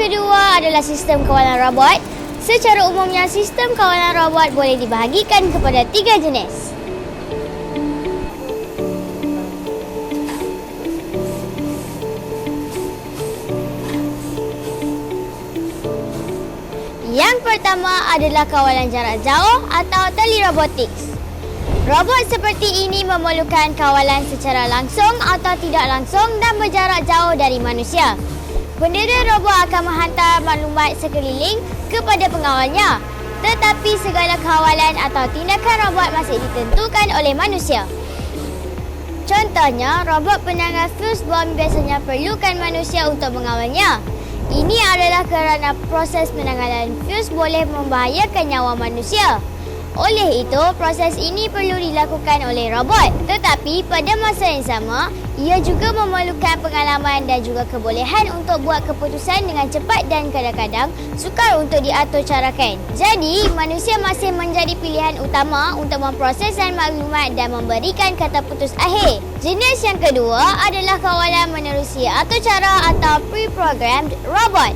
kedua adalah sistem kawalan robot. Secara umumnya, sistem kawalan robot boleh dibahagikan kepada 3 jenis. Yang pertama adalah kawalan jarak jauh atau telerobotics. Robot seperti ini memerlukan kawalan secara langsung atau tidak langsung dan berjarak jauh dari manusia. Bendera robot akan menghantar maklumat sekeliling kepada pengawalnya, tetapi segala kawalan atau tindakan robot masih ditentukan oleh manusia. Contohnya, robot penanggal fuse bom biasanya perlukan manusia untuk mengawalnya. Ini adalah kerana proses penanggalan fuse boleh membahayakan nyawa manusia. Oleh itu, proses ini perlu dilakukan oleh robot. Tetapi pada masa yang sama, ia juga memerlukan pengalaman dan juga kebolehan untuk buat keputusan dengan cepat dan kadang-kadang sukar untuk diatur carakan. Jadi, manusia masih menjadi pilihan utama untuk memproseskan maklumat dan memberikan kata putus akhir. Jenis yang kedua adalah kawalan menerusi atur cara atau pre-programmed robot.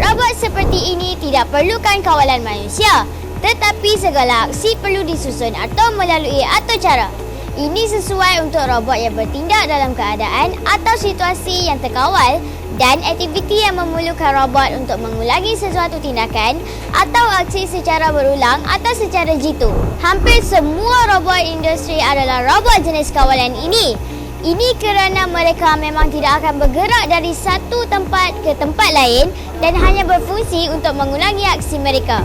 Robot seperti ini tidak perlukan kawalan manusia, tetapi segala aksi perlu disusun atau melalui atur cara. Ini sesuai untuk robot yang bertindak dalam keadaan atau situasi yang terkawal dan aktiviti yang memerlukan robot untuk mengulangi sesuatu tindakan atau aksi secara berulang atau secara jitu. Hampir semua robot industri adalah robot jenis kawalan ini. Ini kerana mereka memang tidak akan bergerak dari satu tempat ke tempat lain dan hanya berfungsi untuk mengulangi aksi mereka.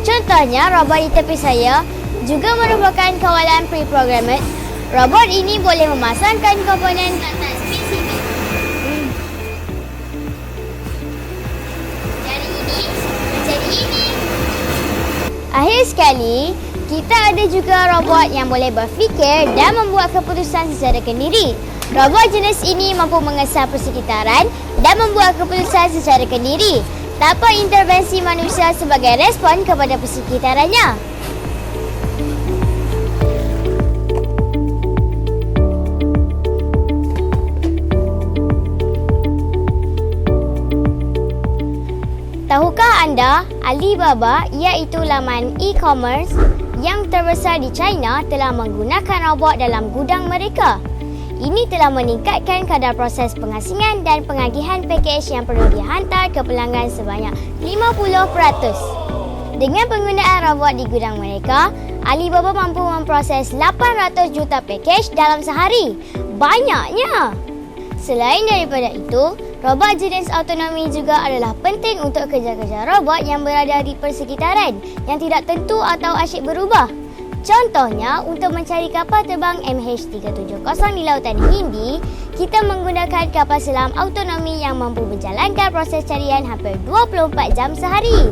Contohnya, robot di tepi saya juga merupakan kawalan pre-programmed. Robot ini boleh memasangkan komponen tak spesifik. Dari ini menjadi ini. Akhir sekali, kita ada juga robot yang boleh berfikir dan membuat keputusan secara kendiri. Robot jenis ini mampu mengesah persekitaran dan membuat keputusan secara kendiri tanpa intervensi manusia sebagai respon kepada persekitarannya. Tahukah anda, Alibaba iaitu laman e-commerce yang terbesar di China telah menggunakan robot dalam gudang mereka? Ini telah meningkatkan kadar proses pengasingan dan pengagihan pakej yang perlu dihantar ke pelanggan sebanyak 50%. Dengan penggunaan robot di gudang mereka, Alibaba mampu memproses 800 juta pakej dalam sehari. Banyaknya! Selain daripada itu, robot jenis autonomi juga adalah penting untuk kerja-kerja robot yang berada di persekitaran yang tidak tentu atau asyik berubah. Contohnya, untuk mencari kapal terbang MH370 di Lautan Hindi, kita menggunakan kapal selam autonomi yang mampu menjalankan proses carian hampir 24 jam sehari.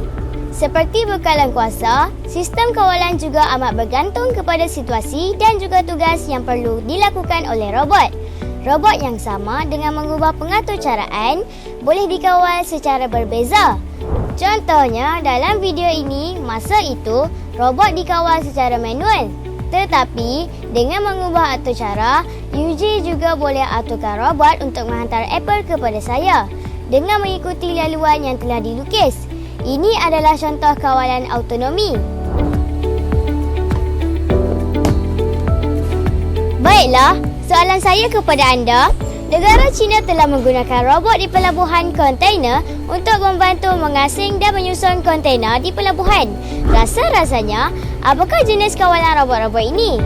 Seperti bekalan kuasa, sistem kawalan juga amat bergantung kepada situasi dan juga tugas yang perlu dilakukan oleh robot. Robot yang sama dengan mengubah pengatur caraan boleh dikawal secara berbeza. Contohnya, dalam video ini, masa itu, robot dikawal secara manual. Tetapi, dengan mengubah atur cara, UJ juga boleh aturkan robot untuk menghantar apel kepada saya dengan mengikuti laluan yang telah dilukis. Ini adalah contoh kawalan autonomi. Baiklah, soalan saya kepada anda. Negara China telah menggunakan robot di pelabuhan kontainer untuk membantu mengasing dan menyusun kontainer di pelabuhan. Rasa-rasanya, apakah jenis kawalan robot-robot ini?